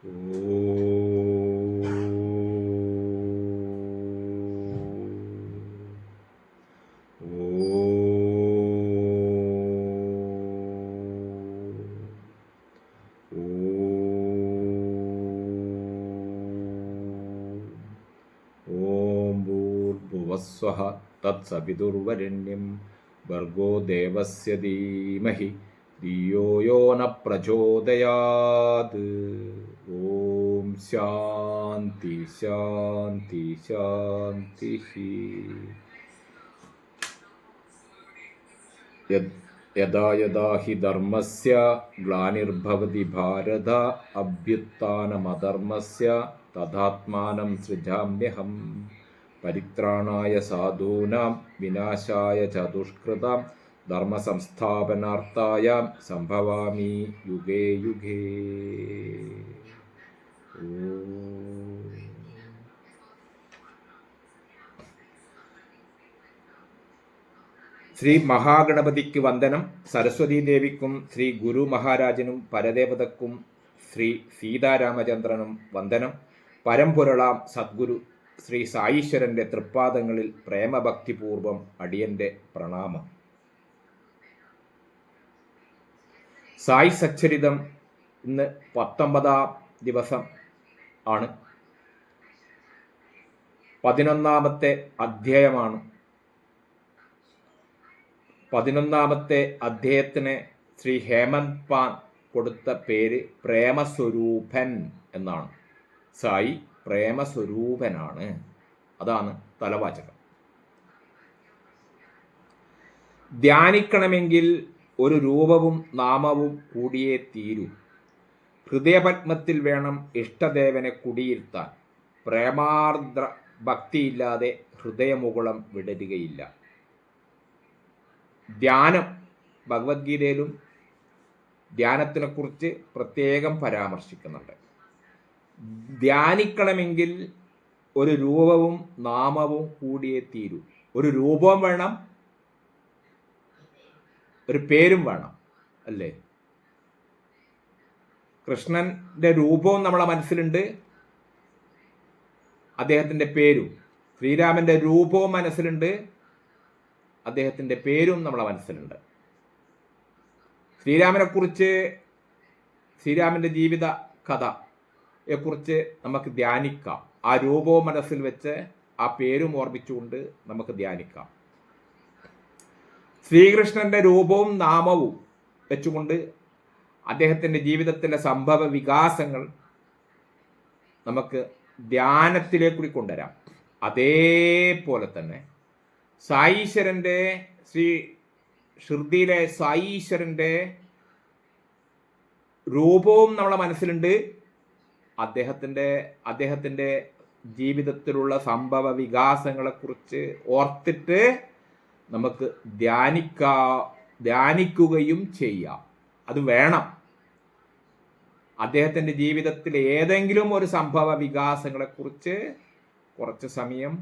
ഭൂർഭുവസ്വഃ തത്സവിതുർവരെണ്യം ഭർഗോ ദേവസ്യ ധീമഹി ധിയോ യോ ന പ്രചോദയാത്. ഓം ശാന്തി ശാന്തി ശാന്തി. യദാ യദാ ഹി ധർമ്മസ്യ ഗ്ലാനിർഭവതി ഭാരത അഭ്യുത്ഥാനമധർമ്മസ്യ തഥാത്മാനം സൃജാമ്യഹം. പരിത്രാണായ സാധൂനാം വിനാശായ ച ദുഷ്കൃതാം ധർമ്മസംസ്ഥാപനാർത്ഥായ സംഭവാമി യുഗേ യുഗേ. ശ്രീ മഹാഗണപതിക്ക് വന്ദനം. സരസ്വതീ ദേവിക്കും ശ്രീ ഗുരു മഹാരാജനും പരദേവതക്കും ശ്രീ സീതാരാമചന്ദ്രനും വന്ദനം. പരമ്പൊരുളാം സദ്ഗുരു ശ്രീ സായീശ്വരൻ്റെ തൃപ്പാദങ്ങളിൽ പ്രേമഭക്തിപൂർവം അടിയന്റെ പ്രണാമം. സായി സച്ചരിതം ഇന്ന് 19-ാം ദിവസം ആണ്. 11-ാമത്തെ അധ്യായമാണ്. 11-ാമത്തെ അധ്യായത്തിന് ശ്രീ ഹേമന്ത് പാൻ കൊടുത്ത പേര് പ്രേമസ്വരൂപൻ എന്നാണ്. സായി പ്രേമസ്വരൂപനാണ്, അതാണ് തലവാചകം. ധ്യാനിക്കണമെങ്കിൽ ഒരു രൂപവും നാമവും കൂടിയേ തീരൂ. ഹൃദയപത്മത്തിൽ വേണം ഇഷ്ടദേവനെ കുടിയിരുത്താൻ. പ്രേമാർദ്ര ഭക്തിയില്ലാതെ ഹൃദയമുകുളം വിടരുകയില്ല. ധ്യാനം, ഭഗവത്ഗീതയിലും ധ്യാനത്തിനെക്കുറിച്ച് പ്രത്യേകം പരാമർശിക്കുന്നുണ്ട്. ധ്യാനിക്കണമെങ്കിൽ ഒരു രൂപവും നാമവും കൂടിയേ തീരൂ. ഒരു രൂപവും വേണം, ഒരു പേരും വേണം, അല്ലേ? കൃഷ്ണന്റെ രൂപവും നമ്മളെ മനസ്സിലുണ്ട്, അദ്ദേഹത്തിൻ്റെ പേരും. ശ്രീരാമന്റെ രൂപവും മനസ്സിലുണ്ട്, അദ്ദേഹത്തിൻ്റെ പേരും നമ്മളെ മനസ്സിലുണ്ട്. ശ്രീരാമന്റെ ജീവിത കഥയെക്കുറിച്ച് നമുക്ക് ധ്യാനിക്കാം. ആ രൂപവും മനസ്സിൽ വെച്ച് ആ പേരും ഓർമ്മിച്ചുകൊണ്ട് നമുക്ക് ധ്യാനിക്കാം. ശ്രീകൃഷ്ണന്റെ രൂപവും നാമവും വെച്ചുകൊണ്ട് അദ്ദേഹത്തിൻ്റെ ജീവിതത്തിലെ സംഭവ വികാസങ്ങൾ നമുക്ക് ധ്യാനത്തിലേക്കൂടി കൊണ്ടുവരാം. അതേപോലെ തന്നെ സായീശ്വരൻ്റെ, ശ്രീ ഷിർദിയിലെ സായീശ്വരൻ്റെ രൂപവും നമ്മളെ മനസ്സിലുണ്ട്. അദ്ദേഹത്തിൻ്റെ ജീവിതത്തിലുള്ള സംഭവ വികാസങ്ങളെക്കുറിച്ച് ഓർത്തിട്ട് നമുക്ക് ധ്യാനിക്കുകയും ചെയ്യാം. അത് വേണം. അദ്ദേഹത്തിൻ്റെ ജീവിതത്തിൽ ഏതെങ്കിലും ഒരു സംഭവ വികാസങ്ങളെക്കുറിച്ച് കുറച്ച് സമയം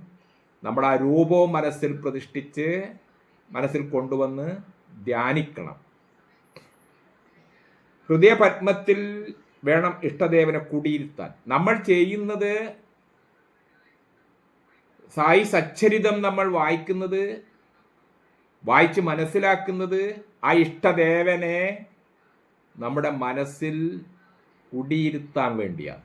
നമ്മൾ ആ രൂപവും മനസ്സിൽ പ്രതിഷ്ഠിച്ച് മനസ്സിൽ കൊണ്ടുവന്ന് ധ്യാനിക്കണം. ഹൃദയപത്മത്തിൽ വേണം ഇഷ്ടദേവനെ കുടിയിരുത്താൻ. നമ്മൾ ചെയ്യുന്നത്, സായി സച്ചരിതം നമ്മൾ വായിച്ച് മനസ്സിലാക്കുന്നത് ആ ഇഷ്ടദേവനെ നമ്മുടെ മനസ്സിൽ കുടിയിരുത്താൻ വേണ്ടിയാണ്.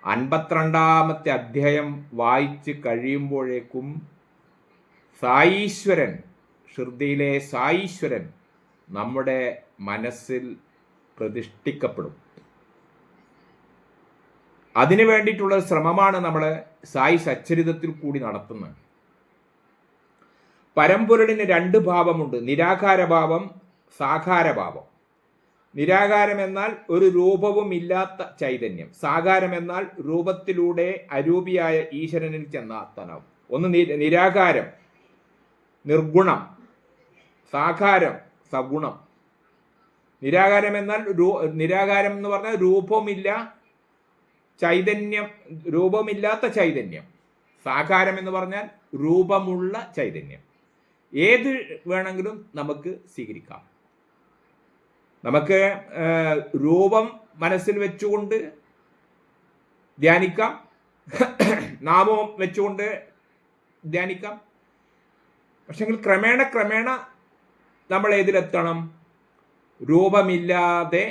52-ാമത്തെ അധ്യായം വായിച്ച് കഴിയുമ്പോഴേക്കും സായീശ്വരൻ, ഷിർദിയിലെ സായീശ്വരൻ നമ്മുടെ മനസ്സിൽ പ്രതിഷ്ഠിക്കപ്പെടും. അതിനു വേണ്ടിയിട്ടുള്ള ശ്രമമാണ് നമ്മൾ സായി സച്ചരിതത്തിൽ കൂടി നടത്തുന്നത്. പരമ്പൊരുളിന് 2 ഭാവമുണ്ട്: നിരാകാരഭാവം, സാകാരഭാവം. നിരാകാരം എന്നാൽ ഒരു രൂപവും ഇല്ലാത്ത ചൈതന്യം. സാകാരം എന്നാൽ രൂപത്തിലൂടെ അരൂപിയായ ഈശ്വരനിൽ ചെന്നെത്താനാവും. ഒന്ന് നിരാകാരം, നിർഗുണം. സാകാരം, സഗുണം. നിരാകാരം എന്നാൽ നിരാകാരം എന്ന് പറഞ്ഞാൽ രൂപമില്ല, ചൈതന്യം, രൂപമില്ലാത്ത ചൈതന്യം. സാകാരം എന്ന് പറഞ്ഞാൽ രൂപമുള്ള ചൈതന്യം. ഏത് വേണമെങ്കിലും നമുക്ക് സ്വീകരിക്കാം. നമുക്ക് രൂപം മനസ്സിൽ വെച്ചുകൊണ്ട് ധ്യാനിക്കാം, നാമവും വെച്ചുകൊണ്ട് ധ്യാനിക്കാം. പക്ഷെങ്കിൽ ക്രമേണ നമ്മൾ ഏതിലെത്തണം? രൂപമില്ലാതെ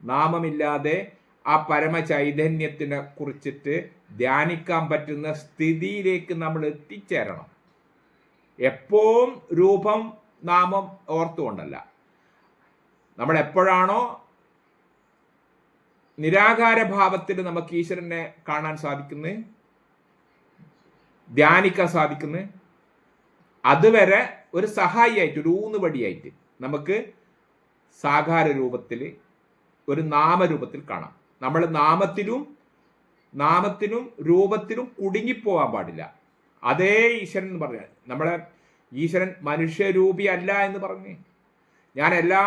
നാമമില്ലാതെ ആ പരമചൈതന്യത്തിനെ കുറിച്ചിട്ട് ധ്യാനിക്കാൻ പറ്റുന്ന സ്ഥിതിയിലേക്ക് നമ്മൾ എത്തിച്ചേരണം. എപ്പോഴും രൂപം നാമം ഓർത്തുകൊണ്ടല്ല. നമ്മൾ എപ്പോഴാണോ നിരാകാര ഭാവത്തിൽ നമുക്ക് ഈശ്വരനെ കാണാൻ സാധിക്കുന്നത്, ധ്യാനിക്കാൻ സാധിക്കുന്നത്, അതുവരെ ഒരു സഹായിയായിട്ട്, ഒരു ഊന്നുവടിയായിട്ട് നമുക്ക് സാകാര രൂപത്തിൽ, ഒരു നാമരൂപത്തിൽ കാണാം. നമ്മൾ നാമത്തിലും രൂപത്തിലും കുടുങ്ങിപ്പോവാൻ പാടില്ല. അതേ ഈശ്വരൻ എന്ന് പറഞ്ഞ നമ്മളെ ഈശ്വരൻ മനുഷ്യരൂപി അല്ല എന്ന് പറഞ്ഞ്, ഞാൻ എല്ലാ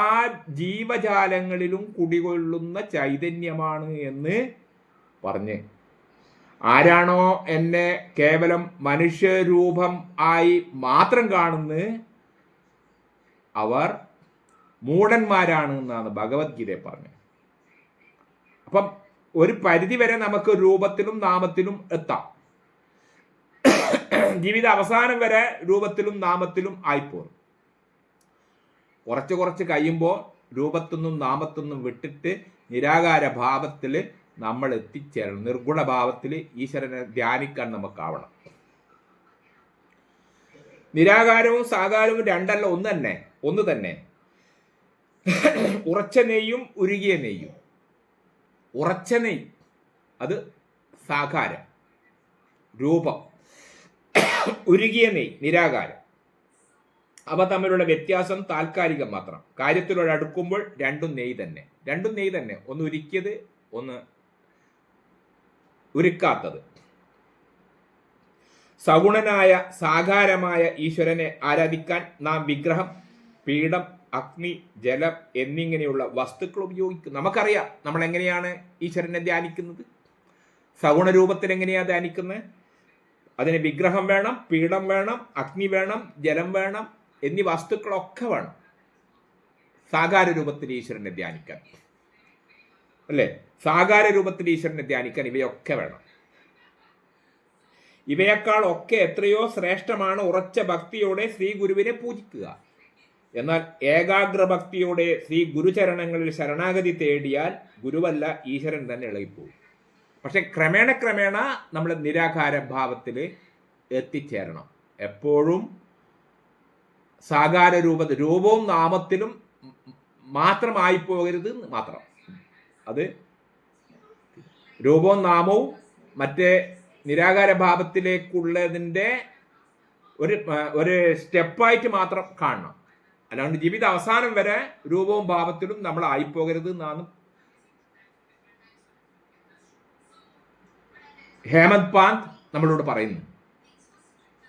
ജീവജാലങ്ങളിലും കുടികൊള്ളുന്ന ചൈതന്യമാണ് എന്ന് പറഞ്ഞ്, ആരാണോ എന്നെ കേവലം മനുഷ്യരൂപം ആയി മാത്രം കാണുന്നത് അവർ മൂഢന്മാരാണ് എന്നാണ് ഭഗവത്ഗീതയെ പറഞ്ഞത്. അപ്പം ഒരു പരിധി വരെ നമുക്ക് രൂപത്തിലും നാമത്തിലും എത്താം. ജീവിത അവസാനം വരെ രൂപത്തിലും നാമത്തിലും ആയിപ്പോകും. കുറച്ച് കഴിയുമ്പോൾ രൂപത്തൊന്നും നാമത്തൊന്നും വിട്ടിട്ട് നിരാകാര ഭാവത്തിൽ നമ്മൾ എത്തിച്ചേരണം. നിർഗുണ ഭാവത്തിൽ ഈശ്വരനെ ധ്യാനിക്കാൻ നമുക്കാവണം. നിരാകാരവും സാകാരവും രണ്ടല്ല, ഒന്ന് തന്നെ. ഉറച്ച നെയ്യും ഉരുകിയ നെയ്യും. ഉറച്ച നെയ്യ് അത് സാകാരം, രൂപം. ഉരുകിയ നെയ്യ് നിരാകാരം. അവ തമ്മിലുള്ള വ്യത്യാസം താൽക്കാലികം മാത്രം. കാര്യത്തിലൊരടുക്കുമ്പോൾ രണ്ടും നെയ്യ് തന്നെ. ഒന്ന് ഉരുക്കിയത്, ഒന്ന് ഉരുക്കാത്തത്. സഗുണനായ സാകാരമായ ഈശ്വരനെ ആരാധിക്കാൻ നാം വിഗ്രഹം, പീഠം, അഗ്നി, ജലം എന്നിങ്ങനെയുള്ള വസ്തുക്കൾ ഉപയോഗിക്കും. നമുക്കറിയാം നമ്മൾ എങ്ങനെയാണ് ഈശ്വരനെ ധ്യാനിക്കുന്നത്. സഗുണരൂപത്തിൽ എങ്ങനെയാണ് ധ്യാനിക്കുന്നത്? അതിന് വിഗ്രഹം വേണം, പീഠം വേണം, അഗ്നി വേണം, ജലം വേണം എന്നീ വസ്തുക്കളൊക്കെ വേണം സാകാര രൂപത്തിൽ ഈശ്വരനെ ധ്യാനിക്കാൻ, അല്ലേ? സാകാര രൂപത്തിൽ ഈശ്വരനെ ധ്യാനിക്കാൻ ഇവയൊക്കെ വേണം. ഇവയേക്കാൾ ഒക്കെ എത്രയോ ശ്രേഷ്ഠമാണ് ഉറച്ച ഭക്തിയോടെ ശ്രീ ഗുരുവിനെ പൂജിക്കുക. എന്നാൽ ഏകാഗ്ര ഭക്തിയോടെ ശ്രീ ഗുരുചരണങ്ങളിൽ ശരണാഗതി തേടിയാൽ ഗുരുവല്ല ഈശ്വരൻ തന്നെ ഇളകിപ്പോകും. പക്ഷെ ക്രമേണ നമ്മൾ നിരാകാര ഭാവത്തിൽ എത്തിച്ചേരണം. എപ്പോഴും സാകാര രൂപവും നാമത്തിലും മാത്രമായി പോകരുത് മാത്രം. അത് രൂപവും നാമവും മറ്റേ നിരാകാര ഭാവത്തിലേക്കുള്ളതിൻ്റെ ഒരു സ്റ്റെപ്പായിട്ട് മാത്രം കാണണം. അല്ലാണ്ട് ജീവിത അവസാനം വരെ രൂപവും ഭാവത്തിലും നമ്മൾ ആയിപ്പോകരുത് എന്നാണ് ഹേമന്ത് പാന്ത് നമ്മളോട് പറയുന്നു.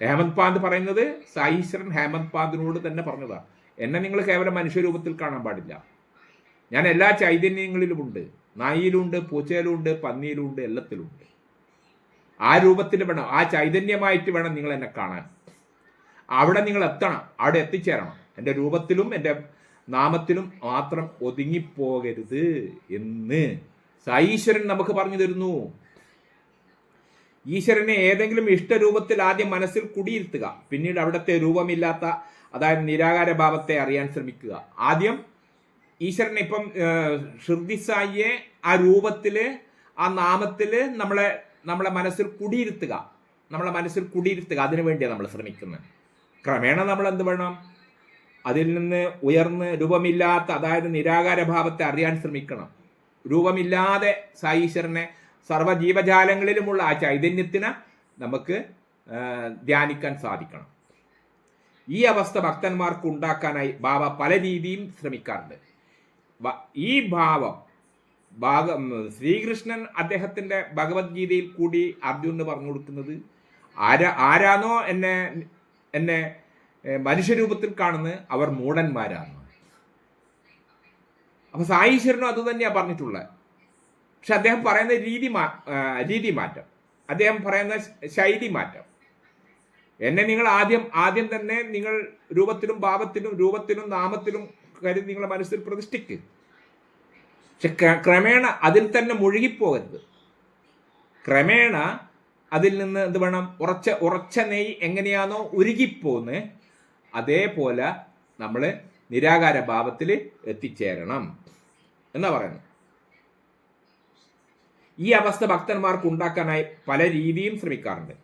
ഹേമന്ത് പാന്ത് പറയുന്നത് സായീശ്വരൻ ഹേമന്ത് പാന്തിനോട് തന്നെ പറഞ്ഞതാണ്. എന്നെ നിങ്ങൾ കേവലം മനുഷ്യരൂപത്തിൽ കാണാൻ പാടില്ല. ഞാൻ എല്ലാ ചൈതന്യങ്ങളിലുമുണ്ട്. നായിലുണ്ട്, പൂച്ചയിലുണ്ട്, പന്നിയിലുണ്ട്, എല്ലാത്തിലുണ്ട്. ആ രൂപത്തിൽ വേണം, ആ ചൈതന്യമായിട്ട് വേണം നിങ്ങൾ എന്നെ കാണാൻ. അവിടെ നിങ്ങൾ എത്തണം, അവിടെ എത്തിച്ചേരണം. എൻ്റെ രൂപത്തിലും എൻ്റെ നാമത്തിലും മാത്രം ഒതുങ്ങിപ്പോകരുത് എന്ന് സായീശ്വരൻ നമുക്ക് പറഞ്ഞു തരുന്നു. ഈശ്വരനെ ഏതെങ്കിലും ഇഷ്ടരൂപത്തിൽ ആദ്യം മനസ്സിൽ കുടിയിരുത്തുക. പിന്നീട് അവിടുത്തെ രൂപമില്ലാത്ത, അതായത് നിരാകാര ഭാവത്തെ അറിയാൻ ശ്രമിക്കുക. ആദ്യം ഈശ്വരനെ, ഇപ്പം ഷിർദിസായിയെ ആ രൂപത്തില്, ആ നാമത്തില് നമ്മളെ മനസ്സിൽ കുടിയിരുത്തുക. അതിനു വേണ്ടിയാണ് നമ്മൾ ശ്രമിക്കുന്നത്. ക്രമേണ നമ്മൾ എന്ത് വേണം? അതിൽ നിന്ന് ഉയർന്ന് രൂപമില്ലാത്ത, അതായത് നിരാകാര ഭാവത്തെ അറിയാൻ ശ്രമിക്കണം. രൂപമില്ലാതെ സായീശ്വരനെ, സർവ്വജീവജാലങ്ങളിലുമുള്ള ആ ചൈതന്യത്തിന് നമുക്ക് ധ്യാനിക്കാൻ സാധിക്കണം. ഈ അവസ്ഥ ഭക്തന്മാർക്ക് ഉണ്ടാക്കാനായി ബാബ പല രീതിയും ശ്രമിക്കാറുണ്ട്. ഈ ശ്രീകൃഷ്ണൻ അദ്ദേഹത്തിൻ്റെ ഭഗവത്ഗീതയിൽ കൂടി അർജുനന് പറഞ്ഞു കൊടുക്കുന്നത്, ആരാണോ എന്നെ മനുഷ്യരൂപത്തിൽ കാണുന്നത് അവർ മൂഢന്മാരാണ്. അപ്പൊ സായീശ്വരനും അത് തന്നെയാണ് പറഞ്ഞിട്ടുള്ളത്. പക്ഷെ അദ്ദേഹം പറയുന്ന രീതി മാറ്റം, അദ്ദേഹം പറയുന്ന ശൈലി മാറ്റം. എന്നെ നിങ്ങൾ ആദ്യം തന്നെ നിങ്ങൾ രൂപത്തിലും നാമത്തിലും കരുതി നിങ്ങളുടെ മനസ്സിൽ പ്രതിഷ്ഠിക്ക്. പക്ഷെ ക്രമേണ അതിൽ തന്നെ മുഴുകിപ്പോകരുത്. ക്രമേണ അതിൽ നിന്ന് എന്ത് വേണം, ഉറച്ച നെയ് എങ്ങനെയാണോ ഉരുകിപ്പോന്ന് അതേപോലെ നമ്മൾ നിരാകാര ഭാവത്തിൽ എത്തിച്ചേരണം എന്നാ പറയുന്നത്. ഈ അവസ്ഥ ഭക്തന്മാർക്ക് ഉണ്ടാക്കാനായി പല രീതിയും ശ്രമിക്കാറുണ്ട്.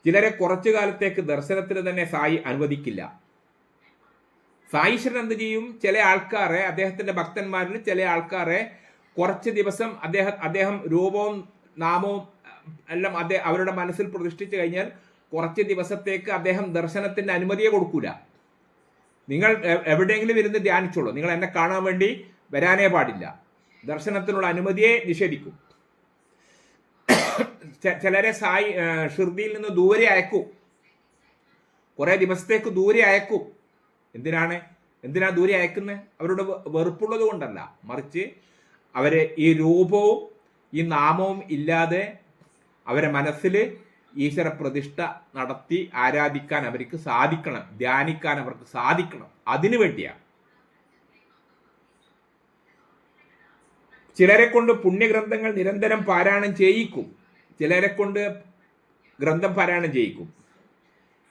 ചിലരെ കുറച്ചു കാലത്തേക്ക് ദർശനത്തിന് തന്നെ സായി അനുവദിക്കില്ല. സായീശ്വരൻ എന്ത് ചെയ്യും, ചില ആൾക്കാരെ, അദ്ദേഹത്തിന്റെ ഭക്തന്മാരിൽ ചില ആൾക്കാരെ കുറച്ച് ദിവസം അദ്ദേഹം രൂപവും നാമവും എല്ലാം അവരുടെ മനസ്സിൽ പ്രതിഷ്ഠിച്ചു കഴിഞ്ഞാൽ കുറച്ച് ദിവസത്തേക്ക് അദ്ദേഹം ദർശനത്തിന് അനുമതിയെ കൊടുക്കൂല. നിങ്ങൾ എവിടെയെങ്കിലും ഇരുന്ന് ധ്യാനിച്ചോളൂ, നിങ്ങൾ എന്നെ കാണാൻ വേണ്ടി വരാനേ പാടില്ല, ദർശനത്തിനുള്ള അനുമതിയെ നിഷേധിക്കും. ചിലരെ സായി ഷിർദിയിൽ നിന്ന് ദൂരെ അയക്കും, കുറെ ദിവസത്തേക്ക് ദൂരെ അയക്കും. എന്തിനാ ദൂരെ അയക്കുന്നത്? അവരുടെ വെറുപ്പുള്ളത് കൊണ്ടല്ല, മറിച്ച് അവരെ ഈ രൂപവും ഈ നാമവും ഇല്ലാതെ അവരെ മനസ്സിൽ ഈശ്വര പ്രതിഷ്ഠ നടത്തി ആരാധിക്കാൻ അവർക്ക് സാധിക്കണം, ധ്യാനിക്കാൻ അവർക്ക് സാധിക്കണം. അതിനു വേണ്ടിയാണ്. ചിലരെ കൊണ്ട് പുണ്യഗ്രന്ഥങ്ങൾ നിരന്തരം പാരായണം ചെയ്യിക്കും, ചിലരെ കൊണ്ട് ഗ്രന്ഥം പാരായണം ചെയ്യിക്കും.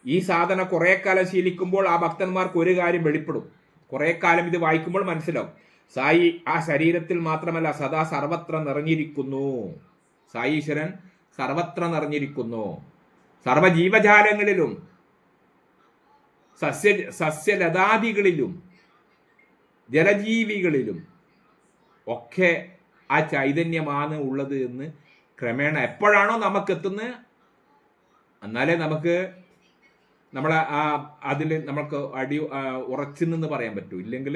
ഈ സാധന കുറെ കാലം ശീലിക്കുമ്പോൾ ആ ഭക്തന്മാർക്ക് ഒരു കാര്യം വെളിപ്പെടും. കുറെ കാലം ഇത് വായിക്കുമ്പോൾ മനസ്സിലാവും, സായി ആ ശരീരത്തിൽ മാത്രമല്ല സദാ സർവത്ര നിറഞ്ഞിരിക്കുന്നു. സായീശ്വരൻ സർവത്ര നിറഞ്ഞിരിക്കുന്നു. സർവജീവജാലങ്ങളിലും സസ്യലതാദികളിലും ജലജീവികളിലും ഒക്കെ ആ ചൈതന്യമാണ് ഉള്ളത് എന്ന് ക്രമേണ എപ്പോഴാണോ നമുക്ക് എത്തുന്നത് എന്നാലേ നമുക്ക് നമ്മളെ അതിൽ നമുക്ക് ഉറച്ചു നിന്ന് പറയാൻ പറ്റൂ. ഇല്ലെങ്കിൽ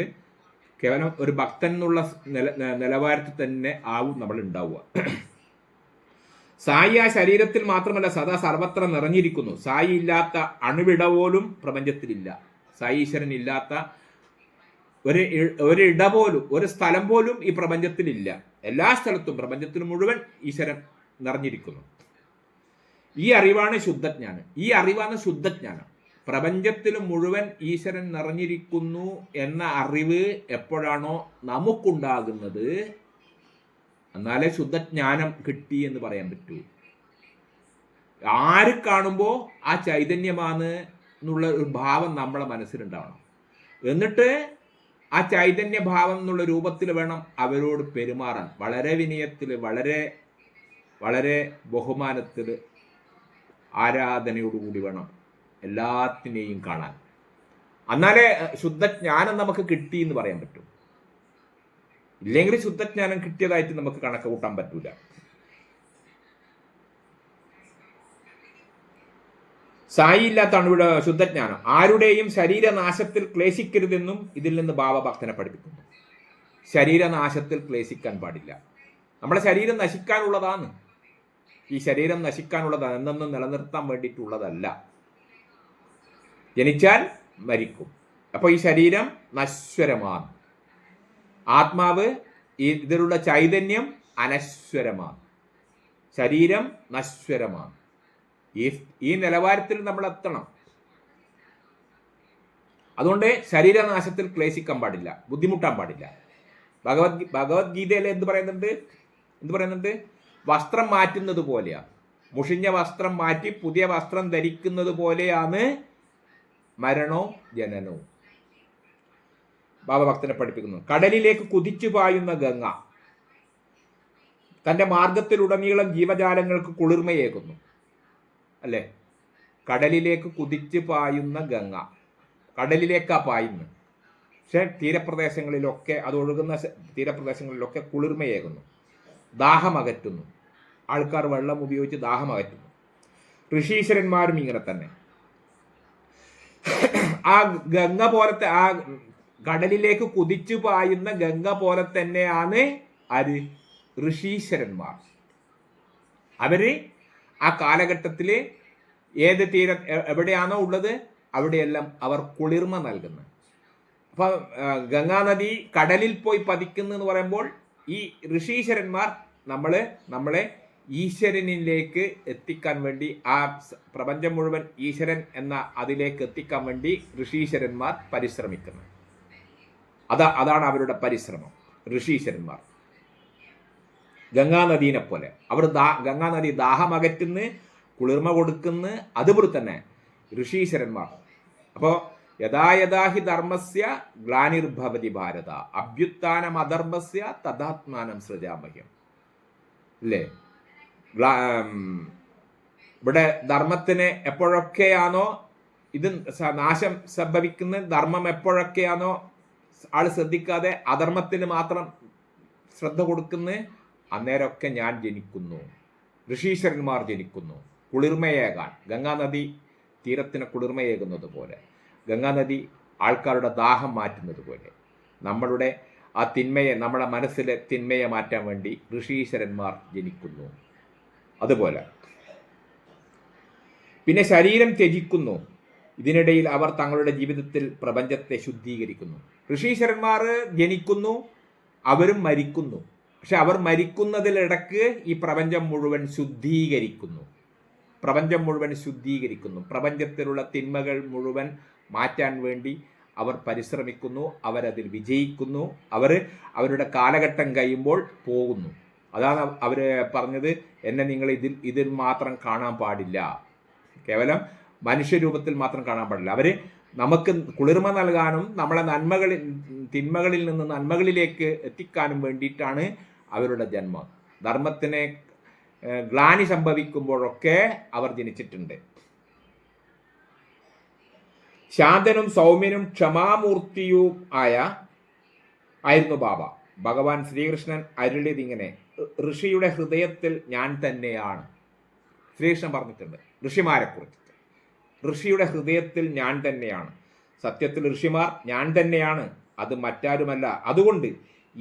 കേവലം ഒരു ഭക്തൻ എന്നുള്ള നിലവാരത്തിൽ തന്നെ ആവും നമ്മൾ ഉണ്ടാവുക. സായി ആ ശരീരത്തിൽ മാത്രമല്ല സദാ സർവത്ര നിറഞ്ഞിരിക്കുന്നു. സായി ഇല്ലാത്ത അണുവിട പോലും പ്രപഞ്ചത്തിലില്ല. സായീശ്വരൻ ഇല്ലാത്ത ഒരു ഇട പോലും, ഒരു സ്ഥലം പോലും ഈ പ്രപഞ്ചത്തിലില്ല. എല്ലാ സ്ഥലത്തും പ്രപഞ്ചത്തിൽ മുഴുവൻ ഈശ്വരൻ നിറഞ്ഞിരിക്കുന്നു. ഈ അറിവാണ് ശുദ്ധജ്ഞാനം. പ്രപഞ്ചത്തിൽ മുഴുവൻ ഈശ്വരൻ നിറഞ്ഞിരിക്കുന്നു എന്ന അറിവ് എപ്പോഴാണോ നമുക്കുണ്ടാകുന്നത് എന്നാലേ ശുദ്ധജ്ഞാനം കിട്ടി എന്ന് പറയാൻ പറ്റൂ. ആര് കാണുമ്പോൾ ആ ചൈതന്യമാണ് എന്നുള്ള ഒരു ഭാവം നമ്മളെ മനസ്സിലുണ്ടാവണം. എന്നിട്ട് ആ ചൈതന്യഭാവം എന്നുള്ള രൂപത്തിൽ വേണം അവരോട് പെരുമാറാൻ. വളരെ വിനയത്തിൽ, വളരെ വളരെ ബഹുമാനത്തിൽ, ആരാധനയോടുകൂടി വേണം എല്ലാത്തിനെയും കാണാൻ. എന്നാലേ ശുദ്ധജ്ഞാനം നമുക്ക് കിട്ടി എന്ന് പറയാൻ പറ്റും. ഇല്ലെങ്കിൽ ശുദ്ധജ്ഞാനം കിട്ടിയതായിട്ട് നമുക്ക് കണക്ക് കൂട്ടാൻ പറ്റൂല. സായി ഇല്ലാത്താണ് ഇവിടെ ശുദ്ധജ്ഞാനം. ആരുടെയും ശരീരനാശത്തിൽ ക്ലേശിക്കരുതെന്നും ഇതിൽ നിന്ന് ഭാവഭക്തനെ പഠിപ്പിക്കുന്നു. ശരീരനാശത്തിൽ ക്ലേശിക്കാൻ പാടില്ല. നമ്മുടെ ശരീരം നശിക്കാനുള്ളതാണ്. ഈ ശരീരം നശിക്കാനുള്ളതാണ്, എന്നെന്നും നിലനിർത്താൻ വേണ്ടിയിട്ടുള്ളതല്ല. ജനിച്ചാൽ മരിക്കും. അപ്പോൾ ഈ ശരീരം നശ്വരമാണ്. ആത്മാവ് ഇതിലുള്ള ചൈതന്യം അനശ്വരമാണ്. ശരീരം നശ്വരമാണ്. ഈ നിലവാരത്തിൽ നമ്മൾ എത്തണം. അതുകൊണ്ട് ശരീരനാശത്തിൽ ക്ലേശിക്കാൻ പാടില്ല, ബുദ്ധിമുട്ടാൻ പാടില്ല. ഭഗവത്ഗീതയിൽ എന്ത് പറയുന്നുണ്ട്? വസ്ത്രം മാറ്റുന്നത് പോലെയാണ്. മുഷിഞ്ഞ വസ്ത്രം മാറ്റി പുതിയ വസ്ത്രം ധരിക്കുന്നത് പോലെയാണ് മരണവും ജനനവും. ഭാവഭക്തനെ പഠിപ്പിക്കുന്നു. കടലിലേക്ക് കുതിച്ചു പായുന്ന ഗംഗ തന്റെ മാർഗത്തിലുടനീളം ജീവജാലങ്ങൾക്ക് കുളിർമയേകുന്നു. അല്ലേ? കടലിലേക്ക് കുതിച്ചു പായുന്ന ഗംഗ, കടലിലേക്കാ പായുന്നു. പക്ഷെ തീരപ്രദേശങ്ങളിലൊക്കെ, അത് ഒഴുകുന്ന തീരപ്രദേശങ്ങളിലൊക്കെ കുളിർമയേകുന്നു, ദാഹമകറ്റുന്നു. ആൾക്കാർ വെള്ളം ഉപയോഗിച്ച് ദാഹമകറ്റുന്നു. ഋഷീശ്വരന്മാരും ഇങ്ങനെ തന്നെ. ആ ഗംഗ പോലത്തെ, ആ കടലിലേക്ക് കുതിച്ചു പായുന്ന ഗംഗ പോലെ തന്നെയാണ് ആര്? ഋഷീശ്വരന്മാർ. അവര് ആ കാലഘട്ടത്തിൽ ഏത് എവിടെയാണോ ഉള്ളത് അവിടെയെല്ലാം അവർ കുളിർമ നൽകുന്നു. അപ്പൊ ഗംഗാനദി കടലിൽ പോയി പതിക്കുന്നു എന്ന് പറയുമ്പോൾ ഈ ഋഷീശ്വരന്മാർ നമ്മളെ ഈശ്വരനിലേക്ക് എത്തിക്കാൻ വേണ്ടി, ആ പ്രപഞ്ചം മുഴുവൻ ഈശ്വരൻ എന്ന അതിലേക്ക് എത്തിക്കാൻ വേണ്ടി ഋഷീശ്വരന്മാർ പരിശ്രമിക്കുന്നു. അതാണ് അവരുടെ പരിശ്രമം. ഋഷീശ്വരന്മാർ ഗംഗാനദീനെ പോലെ അവർ ഗംഗാനദി ദാഹമകറ്റുന്ന്, കുളിർമ കൊടുക്കുന്നു. അതുപോലെ തന്നെ ഋഷീശ്വരന്മാർ. അപ്പോൾ യഥാ യഥാ ഹി ധർമ്മസ്യ ഗ്ലാനിർഭവതി ഭാരത അഭ്യുത്ഥാനം അധർമ്മസ്യ തഥാത്മാനം സൃജാമഹ്യം. അല്ലേ? ഇവിടെ ധർമ്മത്തിന് എപ്പോഴൊക്കെയാണോ ഇത് നാശം സംഭവിക്കുന്നത്, ധർമ്മം എപ്പോഴൊക്കെയാണോ ആൾ ശ്രദ്ധിക്കാതെ അധർമ്മത്തിന് മാത്രം ശ്രദ്ധ കൊടുക്കുന്ന, അന്നേരമൊക്കെ ഞാൻ ജനിക്കുന്നു, ഋഷീശ്വരന്മാർ ജനിക്കുന്നു. കുളിർമയേകാൻ, ഗംഗാനദി തീരത്തിന് കുളിർമയേകുന്നത് പോലെ, ഗംഗാനദി ആൾക്കാരുടെ ദാഹം മാറ്റുന്നത് പോലെ, നമ്മളുടെ ആ തിന്മയെ, നമ്മുടെ മനസ്സിലെ തിന്മയെ മാറ്റാൻ വേണ്ടി ഋഷീശ്വരന്മാർ ജനിക്കുന്നു. അതുപോലെ പിന്നെ ശരീരം ത്യജിക്കുന്നു. ഇതിനിടയിൽ അവർ തങ്ങളുടെ ജീവിതത്തിൽ പ്രപഞ്ചത്തെ ശുദ്ധീകരിക്കുന്നു. ഋഷീശ്വരന്മാർ ജനിക്കുന്നു, അവരും മരിക്കുന്നു. പക്ഷെ അവർ മരിക്കുന്നതിലിടക്ക് ഈ പ്രപഞ്ചം മുഴുവൻ ശുദ്ധീകരിക്കുന്നു. പ്രപഞ്ചത്തിലുള്ള തിന്മകൾ മുഴുവൻ മാറ്റാൻ വേണ്ടി അവർ പരിശ്രമിക്കുന്നു. അവരതിൽ വിജയിക്കുന്നു. അവരുടെ കാലഘട്ടം കഴിയുമ്പോൾ പോകുന്നു. അതാണ് അവർ പറഞ്ഞത്, എന്നെ നിങ്ങൾ ഇതിൽ മാത്രം കാണാൻ പാടില്ല, കേവലം മനുഷ്യരൂപത്തിൽ മാത്രം കാണാൻ പാടില്ല. അവർ നമുക്ക് കുളിർമ നൽകാനും നമ്മളെ തിന്മകളിൽ നിന്ന് നന്മകളിലേക്ക് എത്തിക്കാനും വേണ്ടിയിട്ടാണ് അവരുടെ ജന്മം. ധർമ്മത്തിന് ഗ്ലാനി സംഭവിക്കുമ്പോഴൊക്കെ അവർ ജനിച്ചിട്ടുണ്ട്. ശാന്തനും സൗമ്യനും ക്ഷമാമൂർത്തിയും ആയിരുന്നു ബാബ. ഭഗവാൻ ശ്രീകൃഷ്ണൻ അരുളിയത് ഇങ്ങനെ: ഋഷിയുടെ ഹൃദയത്തിൽ ഞാൻ തന്നെയാണ്. ശ്രീകൃഷ്ണൻ പറഞ്ഞിട്ടുണ്ട് ഋഷിമാരെ കുറിച്ചിട്ട്, ഋഷിയുടെ ഹൃദയത്തിൽ ഞാൻ തന്നെയാണ്. സത്യത്തിൽ ഋഷിമാർ ഞാൻ തന്നെയാണ്, അത് മറ്റാരുമല്ല. അതുകൊണ്ട്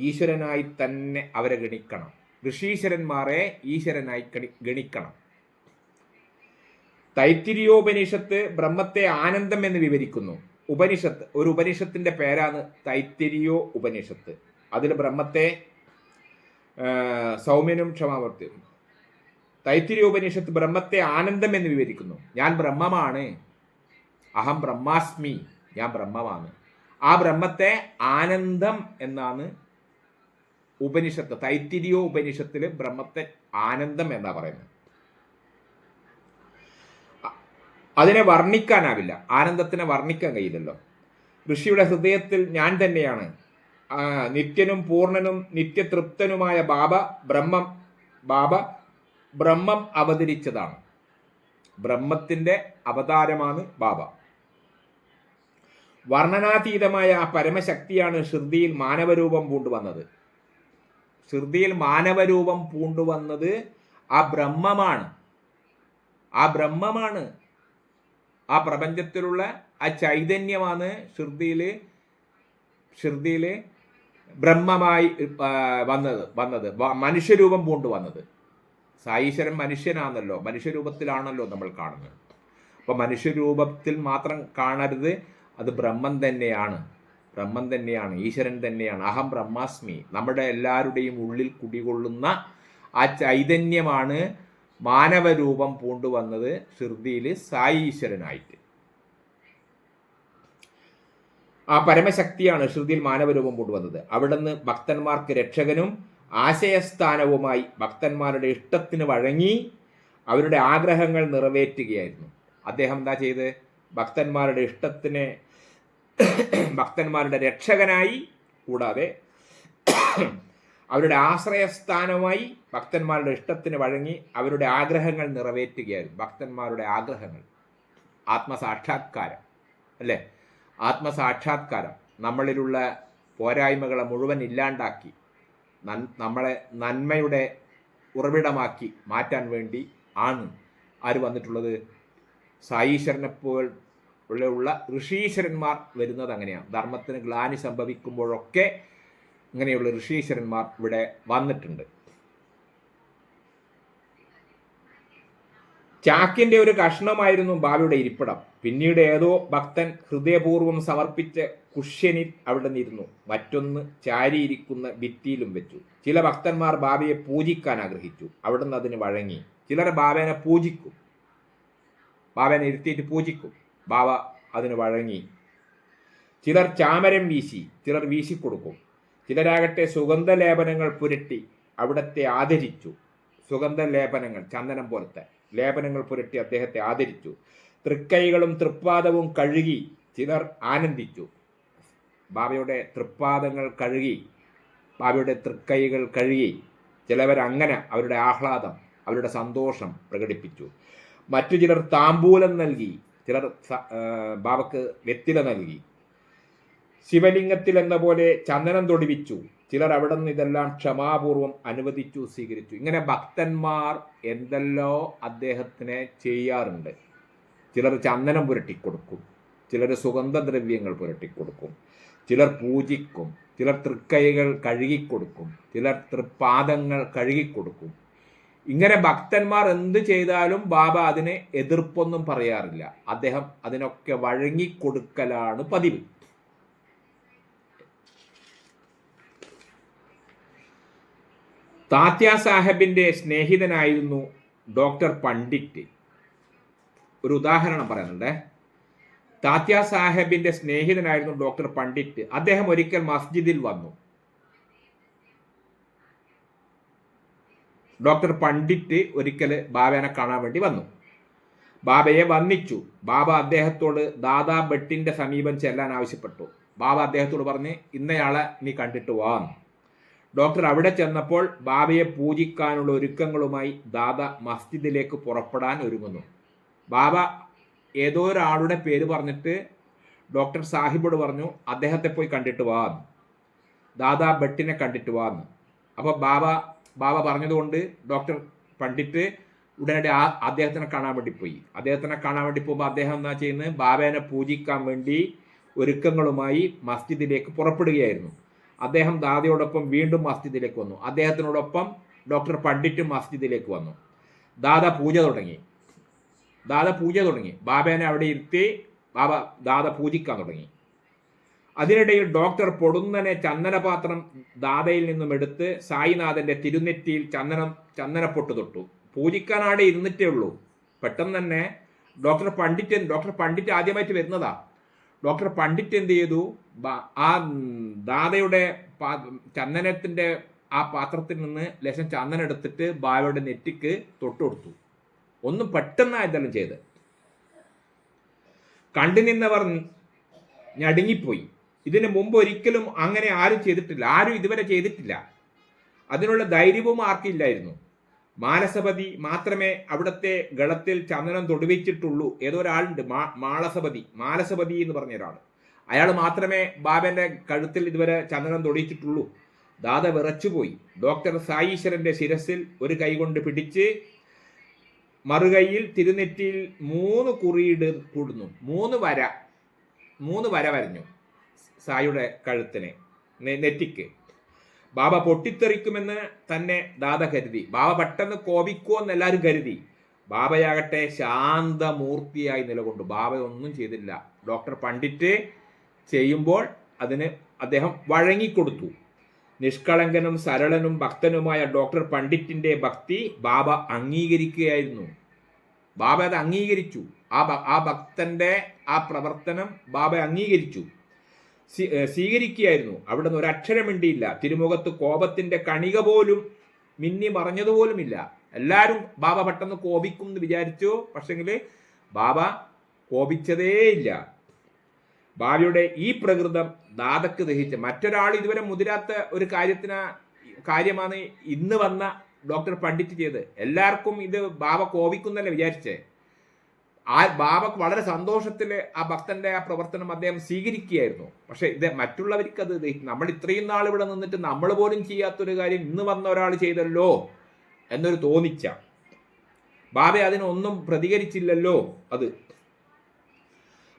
ഈശ്വരനായി തന്നെ അവരെ ഗണിക്കണം. ഋഷീശ്വരന്മാരെ ഈശ്വരനായി ഗണിക്കണം. തൈത്തിരിയോപനിഷത്ത് ബ്രഹ്മത്തെ ആനന്ദം എന്ന് വിവരിക്കുന്നു. ഒരു ഉപനിഷത്തിന്റെ പേരാണ് തൈത്തിരിയോ ഉപനിഷത്ത്. അതിൽ ബ്രഹ്മത്തെ സൗമ്യനും ക്ഷമാവർത്തിയും. തൈത്തിരിയോപനിഷത്ത് ബ്രഹ്മത്തെ ആനന്ദം എന്ന് വിവരിക്കുന്നു. ഞാൻ ബ്രഹ്മമാണ്, അഹം ബ്രഹ്മാസ്മി, ഞാൻ ബ്രഹ്മമാണ്. ആ ബ്രഹ്മത്തെ ആനന്ദം എന്നാണ് ഉപനിഷത്ത്, തൈത്തിരിയോ ഉപനിഷത്തിൽ ബ്രഹ്മത്തെ ആനന്ദം എന്നാ പറയുന്നത്. അതിനെ വർണ്ണിക്കാനാവില്ല, ആനന്ദത്തിനെ വർണ്ണിക്കാൻ കഴിയില്ലല്ലോ. ഋഷിയുടെ ഹൃദയത്തിൽ ഞാൻ തന്നെയാണ്. നിത്യനും പൂർണ്ണനും നിത്യതൃപ്തനുമായ ബ്രഹ്മം അവതരിച്ചതാണ്. ബ്രഹ്മത്തിന്റെ അവതാരമാണ് ബാബ. വർണ്ണനാതീതമായ ആ പരമശക്തിയാണ് ഷിർദിയിൽ മാനവരൂപം പൂണ്ടുവന്നത്. ആ ബ്രഹ്മമാണ്. ആ പ്രപഞ്ചത്തിലുള്ള ആ ചൈതന്യമാണ് ഷിർദിയില് ബ്രഹ്മമായി വന്നത് മനുഷ്യരൂപം പൂണ്ടുവന്നത്. സായീശ്വരൻ മനുഷ്യനാണല്ലോ, മനുഷ്യരൂപത്തിലാണല്ലോ നമ്മൾ കാണുന്നത്. അപ്പൊ മനുഷ്യരൂപത്തിൽ മാത്രം കാണരുത്, അത് ബ്രഹ്മം തന്നെയാണ്, ഈശ്വരൻ തന്നെയാണ്. അഹം ബ്രഹ്മാസ്മി. നമ്മുടെ എല്ലാവരുടെയും ഉള്ളിൽ കുടികൊള്ളുന്ന ആ ചൈതന്യമാണ് മാനവരൂപം പൂണ്ടുവന്നത് ഷിർദിയിൽ സായീശ്വരനായിട്ട്. ആ പരമശക്തിയാണ് ഷിർദിയിൽ മാനവരൂപം പൂണ്ടുവന്നത്. അവിടുന്ന് ഭക്തന്മാർക്ക് രക്ഷകനും ആശയസ്ഥാനവുമായി ഭക്തന്മാരുടെ ഇഷ്ടത്തിന് വഴങ്ങി അവരുടെ ആഗ്രഹങ്ങൾ നിറവേറ്റുകയായിരുന്നു. അദ്ദേഹം എന്താ ചെയ്ത്? ഭക്തന്മാരുടെ രക്ഷകനായി, കൂടാതെ അവരുടെ ആശ്രയസ്ഥാനമായി ഭക്തന്മാരുടെ ഇഷ്ടത്തിന് വഴങ്ങി അവരുടെ ആഗ്രഹങ്ങൾ നിറവേറ്റുകയായിരുന്നു. ഭക്തന്മാരുടെ ആഗ്രഹങ്ങൾ, ആത്മസാക്ഷാത്കാരം അല്ലേ? ആത്മസാക്ഷാത്കാരം, നമ്മളിലുള്ള പോരായ്മകളെ മുഴുവൻ ഇല്ലാണ്ടാക്കി നമ്മളെ നന്മയുടെ ഉറവിടമാക്കി മാറ്റാൻ വേണ്ടി ആണ് ആര് വന്നിട്ടുള്ളത്? സായീശ്വരനെ പോലുള്ള ഋഷീശ്വരന്മാർ വരുന്നത് അങ്ങനെയാണ്. ധർമ്മത്തിന് ഗ്ലാനി സംഭവിക്കുമ്പോഴൊക്കെ ഇങ്ങനെയുള്ള ഋഷീശ്വരന്മാർ ഇവിടെ വന്നിട്ടുണ്ട്. ചാക്കിന്റെ ഒരു കഷ്ണമായിരുന്നു ബാബയുടെ ഇരിപ്പിടം. പിന്നീട് ഏതോ ഭക്തൻ ഹൃദയപൂർവ്വം സമർപ്പിച്ച കുഷ്യനിൽ അവിടെ നിന്നിരുന്നു. മറ്റൊന്ന് ചാരിയിരിക്കുന്ന ഭിത്തിയിലും വെച്ചു. ചില ഭക്തന്മാർ ബാബയെ പൂജിക്കാൻ ആഗ്രഹിച്ചു. അവിടുന്ന് അതിന് വഴങ്ങി. ചിലർ ബാബേനെ പൂജിക്കും, ബാബേനെ ഇരുത്തിയിട്ട് പൂജിക്കും. ബാബ അതിന് വഴങ്ങി. ചിലർ ചാമരം വീശി, ചിലർ വീശിക്കൊടുക്കും. ചിലരാകട്ടെ സുഗന്ധലേപനങ്ങൾ പുരട്ടി അവിടത്തെ ആദരിച്ചു. സുഗന്ധലേപനങ്ങൾ, ചന്ദനം പോലത്തെ ലേപനങ്ങൾ പുരട്ടി അദ്ദേഹത്തെ ആദരിച്ചു. തൃക്കൈകളും തൃപ്പാദവും കഴുകി ചിലർ ആനന്ദിച്ചു. ബാബയുടെ തൃപ്പാദങ്ങൾ കഴുകി, ബാബയുടെ തൃക്കൈകൾ കഴുകി ചിലവരങ്ങനെ അവരുടെ ആഹ്ലാദം, അവരുടെ സന്തോഷം പ്രകടിപ്പിച്ചു. മറ്റു ചിലർ താമ്പൂലം നൽകി, ചിലർ ബാബക്ക് വെറ്റില നൽകി. ശിവലിംഗത്തിൽ എന്ന പോലെ ചന്ദനം തൊടിവിച്ചു. ചിലർ അവിടെ നിന്ന് ഇതെല്ലാം ക്ഷമാപൂർവം അനുവദിച്ചു, സ്വീകരിച്ചു. ഇങ്ങനെ ഭക്തന്മാർ എന്തെല്ലോ അദ്ദേഹത്തിനെ ചെയ്യാറുണ്ട്. ചിലർ ചന്ദനം പുരട്ടിക്കൊടുക്കും, ചിലർ സുഗന്ധദ്രവ്യങ്ങൾ പുരട്ടിക്കൊടുക്കും, ചിലർ പൂജിക്കും, ചിലർ തൃക്കൈകൾ കഴുകിക്കൊടുക്കും, ചിലർ തൃപ്പാദങ്ങൾ കഴുകിക്കൊടുക്കും. ഇങ്ങനെ ഭക്തന്മാർ എന്ത് ചെയ്താലും ബാബ അതിനെ എതിർപ്പൊന്നും പറയാറില്ല. അദ്ദേഹം അതിനൊക്കെ വഴങ്ങിക്കൊടുക്കലാണ് പതിവ്. താത്യ സാഹബിൻ്റെ സ്നേഹിതനായിരുന്നു ഡോക്ടർ പണ്ഡിറ്റ്. ഒരു ഉദാഹരണം പറയുന്നുണ്ട്. താത്യ സാഹബിൻ്റെ സ്നേഹിതനായിരുന്നു ഡോക്ടർ പണ്ഡിറ്റ്. അദ്ദേഹം ഒരിക്കൽ മസ്ജിദിൽ വന്നു. ഡോക്ടർ പണ്ഡിറ്റ് ഒരിക്കൽ ബാബയെ കാണാൻ വേണ്ടി വന്നു. ബാബയെ വന്ദിച്ചു. ബാബ അദ്ദേഹത്തോട് ദാദാ ഭട്ടിൻ്റെ സമീപം ചെല്ലാൻ ആവശ്യപ്പെട്ടു. ബാബ അദ്ദേഹത്തോട് പറഞ്ഞ്, ഇന്നയാളെ നീ കണ്ടിട്ട് വാ. ഡോക്ടർ അവിടെ ചെന്നപ്പോൾ ബാബയെ പൂജിക്കാനുള്ള ഒരുക്കങ്ങളുമായി ദാദ മസ്ജിദിലേക്ക് പുറപ്പെടാൻ ഒരുങ്ങുന്നു. ബാബ ഏതോ ഒരാളുടെ പേര് പറഞ്ഞിട്ട് ഡോക്ടർ സാഹിബോട് പറഞ്ഞു, അദ്ദേഹത്തെ പോയി കണ്ടിട്ട് വാ, ദാദാ ഭട്ടിനെ കണ്ടിട്ട് വാ. അപ്പോൾ ബാബ പറഞ്ഞതുകൊണ്ട് ഡോക്ടർ പണ്ഡിറ്റ് ഉടനടി അദ്ദേഹത്തിനെ കാണാൻ വേണ്ടി പോയി. അദ്ദേഹത്തിനെ കാണാൻ വേണ്ടി പോകുമ്പോൾ അദ്ദേഹം എന്താ ചെയ്യുന്നത്, ബാബേനെ പൂജിക്കാൻ വേണ്ടി ഒരുക്കങ്ങളുമായി മസ്ജിദിലേക്ക് പുറപ്പെടുകയായിരുന്നു. അദ്ദേഹം ദാദയോടൊപ്പം വീണ്ടും മസ്ജിദിലേക്ക് വന്നു. അദ്ദേഹത്തിനോടൊപ്പം ഡോക്ടർ പണ്ഡിറ്റും മസ്ജിദിലേക്ക് വന്നു. ദാദ പൂജ തുടങ്ങി. ബാബേനെ അവിടെ ഇരുത്തി ദാദ പൂജിക്കാൻ തുടങ്ങി. അതിനിടയിൽ ഡോക്ടർ പൊടുന്നനെ ചന്ദനപാത്രം ദാദയിൽ നിന്നും എടുത്ത് സായിനാഥന്റെ തിരുനെറ്റിയിൽ ചന്ദനപ്പൊട്ട് തൊട്ടു. പൂജിക്കാനാടെ ഇരുന്നിട്ടേ ഉള്ളൂ. പെട്ടെന്ന് തന്നെ ഡോക്ടർ പണ്ഡിറ്റ് ആദ്യമായിട്ട് വരുന്നതാ. ഡോക്ടർ പണ്ഡിറ്റ് എന്ത് ചെയ്തു, ആ ദാദയുടെ ചന്ദനത്തിന്റെ ആ പാത്രത്തിൽ നിന്ന് ലേശം ചന്ദനം എടുത്തിട്ട് ബാബയുടെ നെറ്റിക്ക് തൊട്ടു കൊടുത്തു. ഒന്നും പെട്ടെന്ന് ഇതെല്ലാം ചെയ്ത് കണ്ടു നിന്നവർ ഞടുങ്ങിപ്പോയി. ഇതിനു മുമ്പ് ഒരിക്കലും അങ്ങനെ ആരും ചെയ്തിട്ടില്ല, ആരും ഇതുവരെ ചെയ്തിട്ടില്ല. അതിനുള്ള ധൈര്യവും ആർക്കില്ലായിരുന്നു. മാനസപതി മാത്രമേ അവിടുത്തെ ഗളത്തിൽ ചന്ദനം തൊടുവിച്ചിട്ടുള്ളൂ. ഏതോ ഒരാളുണ്ട്, മാനസപതി എന്ന് പറഞ്ഞ ഒരാൾ. അയാൾ മാത്രമേ ബാബന്റെ കഴുത്തിൽ ഇതുവരെ ചന്ദനം തൊടിയിച്ചിട്ടുള്ളൂ. ദാദ വിറച്ചുപോയി. ഡോക്ടർ സായീശ്വരന്റെ ശിരസിൽ ഒരു കൈ കൊണ്ട് പിടിച്ച് മറുകൈയിൽ തിരുനെറ്റിയിൽ 3 കുറിയിട് കൂടുന്നു. 3 വര വരഞ്ഞു സായിയുടെ കഴുത്തിന്, നെറ്റിക്ക്. ബാബ പൊട്ടിത്തെറിക്കുമെന്ന് തന്നെ ദാദ കരുതി. ബാബ പെട്ടെന്ന് കോപിക്കുമെന്ന് എല്ലാവരും കരുതി. ബാബയാകട്ടെ ശാന്തമൂർത്തിയായി നിലകൊണ്ടു. ബാബ ഒന്നും ചെയ്തില്ല. ഡോക്ടർ പണ്ഡിറ്റ് ചെയ്യുമ്പോൾ അതിന് അദ്ദേഹം വഴങ്ങിക്കൊടുത്തു. നിഷ്കളങ്കനും സരളനും ഭക്തനുമായ ഡോക്ടർ പണ്ഡിറ്റിന്റെ ഭക്തി ബാബ അംഗീകരിക്കുകയായിരുന്നു. ബാബ അത് അംഗീകരിച്ചു. ആ ഭക്തന്റെ ആ പ്രവർത്തനം ബാബ അംഗീകരിച്ചു, സ്വീകരിക്കുകയായിരുന്നു. അവിടെ നിന്ന് ഒരക്ഷരം മിണ്ടിയില്ല. തിരുമുഖത്ത് കോപത്തിന്റെ കണിക പോലും മിന്നി മറഞ്ഞതുപോലുമില്ല. എല്ലാവരും ബാബ പെട്ടെന്ന് കോപിക്കും എന്ന് വിചാരിച്ചു. പക്ഷെങ്കിൽ ബാബ കോപിച്ചതേയില്ല. ബാബയുടെ ഈ പ്രകൃതം ദാദക്ക് ദഹിച്ച മറ്റൊരാൾ ഇതുവരെ മുതിരാത്ത ഒരു കാര്യമാണ് ഇന്ന് വന്ന ഡോക്ടർ പണ്ഡിറ്റ് ചെയ്ത്. എല്ലാവർക്കും ഇത് ബാബ കോപിക്കുന്നല്ലേ വിചാരിച്ചേ. ബാബ വളരെ സന്തോഷത്തിൽ ആ ഭക്തന്റെ ആ പ്രവർത്തനം അദ്ദേഹം സ്വീകരിക്കുകയായിരുന്നു. പക്ഷെ ഇത് മറ്റുള്ളവർക്ക് അത് നമ്മൾ ഇത്രയും നാൾ ഇവിടെ നിന്നിട്ട് നമ്മൾ പോലും ചെയ്യാത്തൊരു കാര്യം ഇന്ന് വന്ന ഒരാൾ ചെയ്തല്ലോ എന്നൊരു തോന്നിച്ച. ബാബ അതിനൊന്നും പ്രതികരിച്ചില്ലല്ലോ. അത്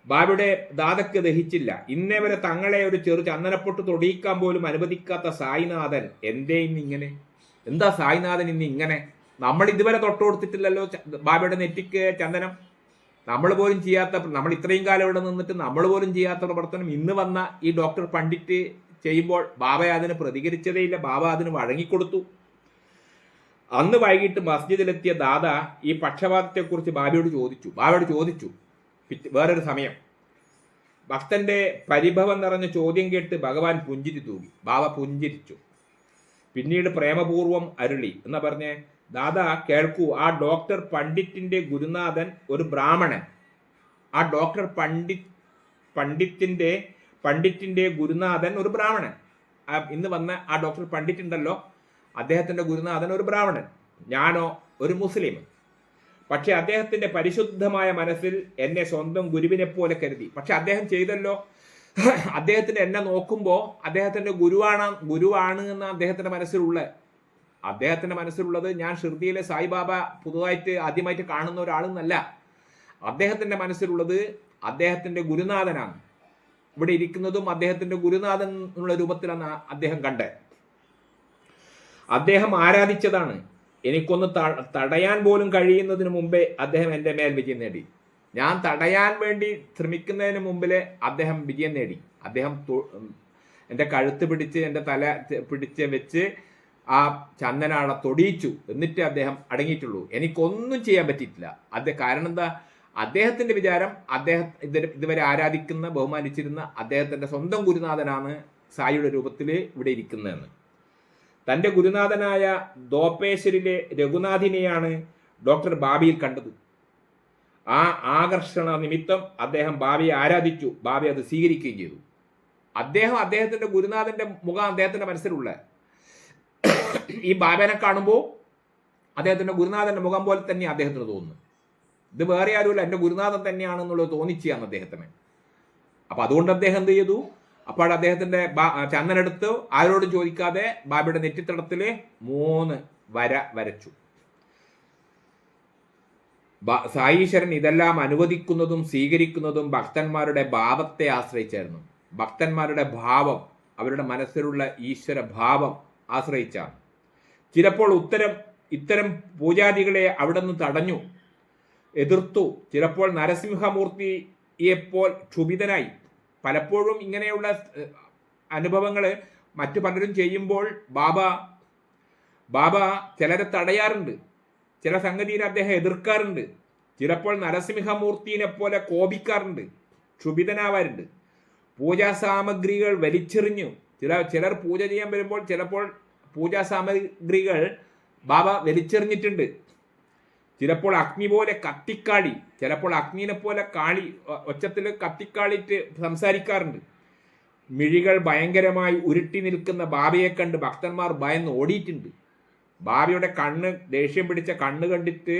ബാബയുടെ ദാദക്ക് ദഹിച്ചില്ല. ഇന്നേ വരെ തങ്ങളെ ഒരു ചെറു ചന്ദനപ്പൊട്ട് തൊടിയിക്കാൻ പോലും അനുവദിക്കാത്ത സായിനാഥൻ എന്തേ ഇന്നിങ്ങനെ? എന്താ സായിനാഥൻ ഇന്ന് ഇങ്ങനെ? നമ്മൾ ഇതുവരെ തൊട്ട് കൊടുത്തിട്ടില്ലല്ലോ ബാബയുടെ നെറ്റിക്ക് ചന്ദനം. നമ്മൾ പോലും ചെയ്യാത്ത, നമ്മൾ ഇത്രയും കാലം ഇവിടെ നിന്നിട്ട് നമ്മൾ പോലും ചെയ്യാത്ത പ്രവർത്തനം ഇന്ന് വന്ന ഈ ഡോക്ടർ പണ്ഡിറ്റ് ചെയ്യുമ്പോൾ ബാബ അതിന് പ്രതികരിച്ചതേയില്ല. ബാബ അതിന് വഴങ്ങിക്കൊടുത്തു. അന്ന് വൈകിട്ട് മസ്ജിദിലെത്തിയ ദാദ ഈ പക്ഷപാതത്തെക്കുറിച്ച് ബാബയോട് ചോദിച്ചു. വേറൊരു സമയം ഭക്തന്റെ പരിഭവം നിറഞ്ഞ ചോദ്യം കേട്ട് ഭഗവാൻ പുഞ്ചിരി തൂകി. ബാബ പുഞ്ചിരിച്ചു. പിന്നീട് പ്രേമപൂർവം അരുളി എന്നാ പറഞ്ഞേ, ദാദാ കേൾക്കൂ, ആ ഡോക്ടർ പണ്ഡിറ്റിന്റെ ഗുരുനാഥൻ ഒരു ബ്രാഹ്മണൻ. ആ ഡോക്ടർ പണ്ഡിറ്റിന്റെ ഗുരുനാഥൻ ഒരു ബ്രാഹ്മണൻ. ഇന്ന് വന്ന ആ ഡോക്ടർ പണ്ഡിറ്റ് ഉണ്ടല്ലോ, അദ്ദേഹത്തിന്റെ ഗുരുനാഥൻ ഒരു ബ്രാഹ്മണൻ, ഞാനോ ഒരു മുസ്ലിം. പക്ഷെ അദ്ദേഹത്തിന്റെ പരിശുദ്ധമായ മനസ്സിൽ എന്നെ സ്വന്തം ഗുരുവിനെ പോലെ കരുതി. പക്ഷെ അദ്ദേഹം ചെയ്തല്ലോ, അദ്ദേഹത്തിന് എന്നെ നോക്കുമ്പോൾ അദ്ദേഹത്തിന്റെ ഗുരുവാണ് എന്ന് അദ്ദേഹത്തിന്റെ മനസ്സിലുള്ളത് ഞാൻ ഷിർദിയിലെ സായിബാബ ആദ്യമായിട്ട് കാണുന്ന ഒരാളെന്നല്ല. അദ്ദേഹത്തിന്റെ മനസ്സിലുള്ളത് അദ്ദേഹത്തിന്റെ ഗുരുനാഥനാണ്. ഇവിടെ ഇരിക്കുന്നതും അദ്ദേഹത്തിന്റെ ഗുരുനാഥൻ എന്നുള്ള രൂപത്തിലാണ് അദ്ദേഹം കണ്ടത്. അദ്ദേഹം ആരാധിച്ചതാണ്. എനിക്കൊന്ന് തടയാൻ പോലും കഴിയുന്നതിന് മുമ്പേ അദ്ദേഹം എൻ്റെ മേൽ വിജയം നേടി. ഞാൻ തടയാൻ വേണ്ടി ശ്രമിക്കുന്നതിന് മുമ്പിൽ അദ്ദേഹം വിജയം നേടി. അദ്ദേഹം എൻ്റെ കഴുത്ത് പിടിച്ച് എൻ്റെ തല പിടിച്ച് വെച്ച് ആ ചന്ദനാള തൊടിയിച്ചു. എന്നിട്ട് അദ്ദേഹം അടങ്ങിയിട്ടുള്ളൂ. എനിക്കൊന്നും ചെയ്യാൻ പറ്റിയിട്ടില്ല. കാരണം എന്താ? അദ്ദേഹത്തിന്റെ വിചാരം അദ്ദേഹം ഇതുവരെ ആരാധിക്കുന്ന ബഹുമാനിച്ചിരുന്ന അദ്ദേഹത്തിന്റെ സ്വന്തം ഗുരുനാഥനാണ് സായിയുടെ രൂപത്തിൽ ഇവിടെ ഇരിക്കുന്നതെന്ന്. തൻ്റെ ഗുരുനാഥനായ ദോപേശ്വരിലെ രഘുനാഥിനെയാണ് ഡോക്ടർ ബാബിയിൽ കണ്ടത്. ആ ആകർഷണ നിമിത്തം അദ്ദേഹം ബാബിയെ ആരാധിച്ചു. ബാബി അത് സ്വീകരിക്കുകയും ചെയ്തു. അദ്ദേഹത്തിന്റെ ഗുരുനാഥന്റെ മുഖം അദ്ദേഹത്തിന്റെ മനസ്സിലുള്ള ഈ ബാബനെ കാണുമ്പോൾ അദ്ദേഹത്തിന്റെ ഗുരുനാഥന്റെ മുഖം പോലെ തന്നെ അദ്ദേഹത്തിന് തോന്നുന്നു. ഇത് വേറെ ആരുമില്ല, എൻ്റെ ഗുരുനാഥൻ തന്നെയാണെന്നുള്ളത് തോന്നിച്ചാണ് അദ്ദേഹത്തിന്. അപ്പൊ അതുകൊണ്ട് അദ്ദേഹം എന്ത് ചെയ്തു? അപ്പോൾ അദ്ദേഹത്തിന്റെ ചന്ദനെടുത്ത് ആരോടും ചോദിക്കാതെ ബാബയുടെ നെറ്റിത്തടത്തില് 3 വര വരച്ചു. സായീശ്വരൻ ഇതെല്ലാം അനുവദിക്കുന്നതും സ്വീകരിക്കുന്നതും ഭക്തന്മാരുടെ ഭാവത്തെ ആശ്രയിച്ചായിരുന്നു. ഭക്തന്മാരുടെ ഭാവം, അവരുടെ മനസ്സിലുള്ള ഈശ്വര ഭാവം ആശ്രയിച്ചാണ്. ചിലപ്പോൾ ഇത്തരം പൂജാദികളെ അവിടെ നിന്ന് തടഞ്ഞു, എതിർത്തു. ചിലപ്പോൾ നരസിംഹമൂർത്തിയെപ്പോൾ ക്ഷുഭിതനായി. പലപ്പോഴും ഇങ്ങനെയുള്ള അനുഭവങ്ങൾ മറ്റു പലരും ചെയ്യുമ്പോൾ ബാബ ചിലരെ തടയാറുണ്ട്, ചില സംഗതിയെ അദ്ദേഹം എതിർക്കാറുണ്ട്. ചിലപ്പോൾ നരസിംഹമൂർത്തിനെ പോലെ കോപിക്കാറുണ്ട്, ക്ഷുഭിതനാവാറുണ്ട്. പൂജാ സാമഗ്രികൾ വലിച്ചെറിഞ്ഞു. ചിലർ പൂജ ചെയ്യാൻ വരുമ്പോൾ ചിലപ്പോൾ പൂജാ സാമഗ്രികൾ ബാബ വലിച്ചെറിഞ്ഞിട്ടുണ്ട്. ചിലപ്പോൾ അഗ്നി പോലെ കത്തിക്കാളി, ചിലപ്പോൾ അഗ്നിനെ പോലെ ഒച്ചത്തിൽ കത്തിക്കാളിയിട്ട് സംസാരിക്കാറുണ്ട്. മിഴികൾ ഭയങ്കരമായി ഉരുട്ടി നിൽക്കുന്ന ബാബയെ കണ്ട് ഭക്തന്മാർ ഭയന്ന് ഓടിയിട്ടുണ്ട്. ബാബയുടെ ദേഷ്യം പിടിച്ച കണ്ണ് കണ്ടിട്ട്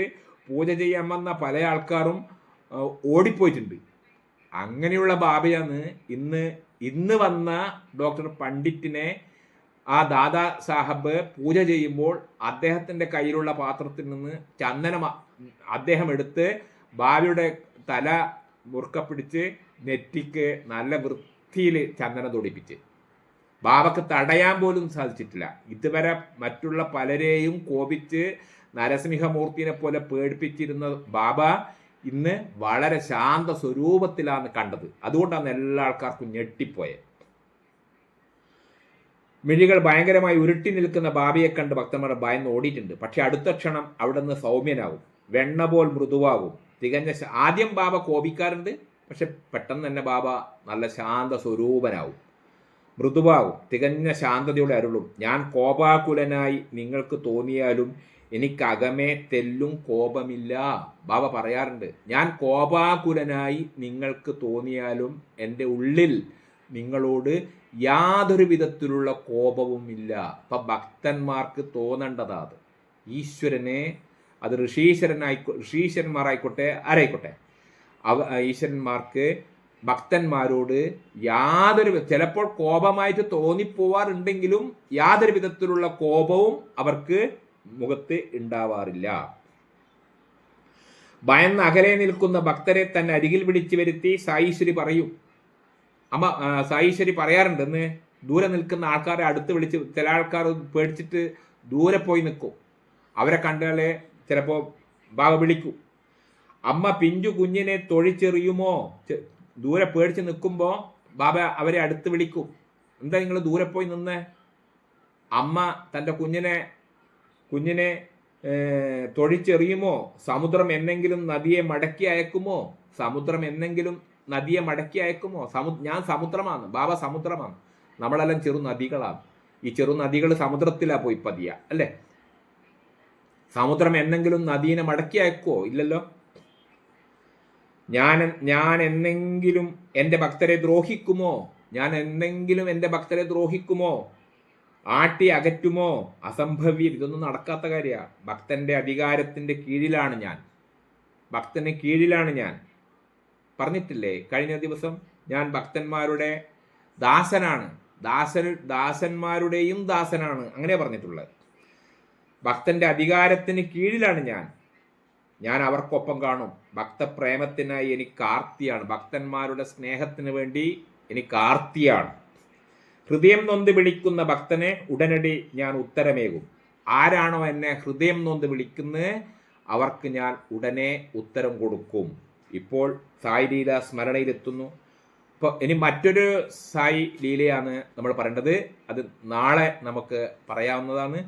പൂജ ചെയ്യാൻ വന്ന പല ആൾക്കാരും ഓടിപ്പോയിട്ടുണ്ട്. അങ്ങനെയുള്ള ബാബയാണ് ഇന്ന് വന്ന ഡോക്ടർ പണ്ഡിറ്റിനെ ആ ദാദാ സാഹബ് പൂജ ചെയ്യുമ്പോൾ അദ്ദേഹത്തിന്റെ കയ്യിലുള്ള പാത്രത്തിൽ നിന്ന് ചന്ദനം അദ്ദേഹം എടുത്ത് ബാബയുടെ തല മുറുക്കപ്പിടിച്ച് നെറ്റിക്ക് നല്ല വൃത്തിയിൽ ചന്ദനം തൊടിപ്പിച്ച്. ബാബക്ക് തടയാൻ പോലും സാധിച്ചിട്ടില്ല. ഇതുവരെ മറ്റുള്ള പലരെയും കോപിച്ച് നരസിംഹമൂർത്തിനെ പോലെ പേടിപ്പിച്ചിരുന്ന ബാബ ഇന്ന് വളരെ ശാന്ത സ്വരൂപത്തിലാണ് കണ്ടത്. അതുകൊണ്ടാണ് എല്ലാ ആൾക്കാർക്കും ഞെട്ടിപ്പോയത്. മിഴികൾ ഭയങ്കരമായി ഉരുട്ടി നിൽക്കുന്ന ബാബയെ കണ്ട് ഭക്തന്മാർ ഭയന്ന് ഓടിയിട്ടുണ്ട്. പക്ഷെ അടുത്ത ക്ഷണം അവിടെ നിന്ന് സൗമ്യനാവും, വെണ്ണ പോൽ മൃദുവാകും. ആദ്യം ബാബ കോപിക്കാറുണ്ട്, പക്ഷെ പെട്ടെന്ന് തന്നെ ബാബ നല്ല ശാന്ത സ്വരൂപനാവും, മൃദുവാകും, തികഞ്ഞ ശാന്തതയോടെ അരുളും. ഞാൻ കോപാകുലനായി നിങ്ങൾക്ക് തോന്നിയാലും എനിക്കകമേ തെല്ലും കോപമില്ല. ബാബ പറയാറുണ്ട്, ഞാൻ കോപാകുലനായി നിങ്ങൾക്ക് തോന്നിയാലും എൻ്റെ ഉള്ളിൽ നിങ്ങളോട് യാതൊരു വിധത്തിലുള്ള കോപവുമില്ല. അപ്പൊ ഭക്തന്മാർക്ക് തോന്നേണ്ടതാ അത്. ഈശ്വരനെ, അത് ഋഷീശ്വരന്മാരായിക്കോട്ടെ ആരായിക്കോട്ടെ, ഈശ്വരന്മാർക്ക് ഭക്തന്മാരോട് ചിലപ്പോൾ കോപമായിട്ട് തോന്നിപ്പോവാറുണ്ടെങ്കിലും യാതൊരു വിധത്തിലുള്ള കോപവും അവർക്ക് മുഖത്ത് ഉണ്ടാവാറില്ല. ഭയന്ന് അകലെ നിൽക്കുന്ന ഭക്തരെ തന്നെ അരികിൽ വിളിച്ചു വരുത്തി സായീശ്വരി പറയും. സായീശ്വരി പറയാറുണ്ട്, ദൂരെ നിൽക്കുന്ന ആൾക്കാരെ അടുത്ത് വിളിച്ച്, ചില ആൾക്കാർ പേടിച്ചിട്ട് ദൂരെ പോയി നിൽക്കും. അവരെ കണ്ടാലേ ചിലപ്പോൾ ബാബ വിളിക്കും. അമ്മ പിഞ്ചു കുഞ്ഞിനെ തൊഴിച്ചെറിയുമോ? ദൂരെ പേടിച്ച് നിൽക്കുമ്പോൾ ബാബ അവരെ അടുത്ത് വിളിക്കും. എന്താ നിങ്ങൾ ദൂരെ പോയി നിന്നേ? അമ്മ തൻ്റെ കുഞ്ഞിനെ തൊഴിച്ചെറിയുമോ? സമുദ്രം എന്നെങ്കിലും നദിയെ മടക്കി അയക്കുമോ? സമുദ്രം എന്നെങ്കിലും നദിയെ മടക്കി അയക്കുമോ? ഞാൻ സമുദ്രമാണ്, ബാബ സമുദ്രമാണ്. നമ്മളെല്ലാം ചെറു നദികളാണ്. ഈ ചെറു നദികൾ സമുദ്രത്തിലാണ് പോയി പതിയ അല്ലേ? സമുദ്രം എന്നെങ്കിലും നദീനെ മടക്കി അയക്കുമോ? ഇല്ലല്ലോ. ഞാൻ എന്നെങ്കിലും എൻ്റെ ഭക്തരെ ദ്രോഹിക്കുമോ? ഞാൻ എന്നെങ്കിലും എൻ്റെ ഭക്തരെ ദ്രോഹിക്കുമോ? ആട്ടി അകറ്റുമോ? അസംഭവ്യം. ഇതൊന്നും നടക്കാത്ത കാര്യമാണ്. ഭക്തന്റെ അധികാരത്തിന്റെ കീഴിലാണ് ഞാൻ. ഭക്തന് കീഴിലാണ് ഞാൻ. പറഞ്ഞിട്ടില്ലേ കഴിഞ്ഞ ദിവസം? ഞാൻ ഭക്തന്മാരുടെ ദാസനാണ്. ദാസന്മാരുടെയും ദാസനാണ്. അങ്ങനെ പറഞ്ഞിട്ടുള്ളത്. ഭക്തന്റെ അധികാരത്തിന് കീഴിലാണ് ഞാൻ അവർക്കൊപ്പം കാണും. ഭക്തപ്രേമത്തിനായി എനിക്ക് ആർത്തിയാണ്. ഭക്തന്മാരുടെ സ്നേഹത്തിന് വേണ്ടി എനിക്ക് ആർത്തിയാണ്. ഹൃദയം നൊന്ത് വിളിക്കുന്ന ഭക്തനെ ഉടനടി ഞാൻ ഉത്തരമേകും. ആരാണോ എന്നെ ഹൃദയം നൊന്ത് വിളിക്കുന്നത് അവർക്ക് ഞാൻ ഉടനെ ഉത്തരം കൊടുക്കും. ഇപ്പോൾ സായി ലീല സ്മരണയിലെത്തുന്നു. ഇപ്പോൾ ഇനി മറ്റൊരു സായി ലീലയാണ് നമ്മൾ പറയേണ്ടത്. അത് നാളെ നമുക്ക് പറയാവുന്നതാണ്.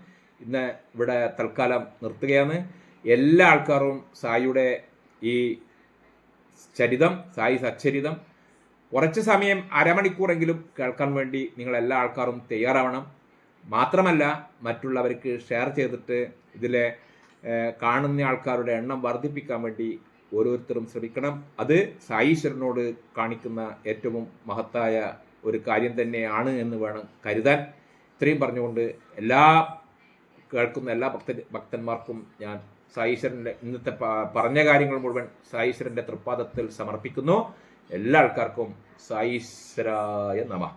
ഇന്ന് ഇവിടെ തൽക്കാലം നിർത്തുകയാണ്. എല്ലാ ആൾക്കാരും സായിയുടെ ഈ ചരിതം, സായി സച്ചരിതം കുറച്ച് സമയം അരമണിക്കൂറെങ്കിലും കേൾക്കാൻ വേണ്ടി നിങ്ങൾ എല്ലാ ആൾക്കാരും തയ്യാറാവണം. മാത്രമല്ല മറ്റുള്ളവർക്ക് ഷെയർ ചെയ്തിട്ട് ഇതിലെ കാണുന്ന ആൾക്കാരുടെ എണ്ണം വർദ്ധിപ്പിക്കാൻ വേണ്ടി ഓരോരുത്തരും ശ്രമിക്കണം. അത് സായീശ്വരനോട് കാണിക്കുന്ന ഏറ്റവും മഹത്തായ ഒരു കാര്യം തന്നെയാണ് എന്ന് വേണം കരുതാൻ. ഇത്രയും പറഞ്ഞുകൊണ്ട് കേൾക്കുന്ന എല്ലാ ഭക്തന്മാർക്കും ഞാൻ സായീശ്വരൻ്റെ ഇന്നത്തെ പറഞ്ഞ കാര്യങ്ങൾ മുഴുവൻ സായീശ്വരൻ്റെ തൃപ്പാദത്തിൽ സമർപ്പിക്കുന്നു. എല്ലാ ആൾക്കാർക്കും സായീശ്വരായ നമഃ.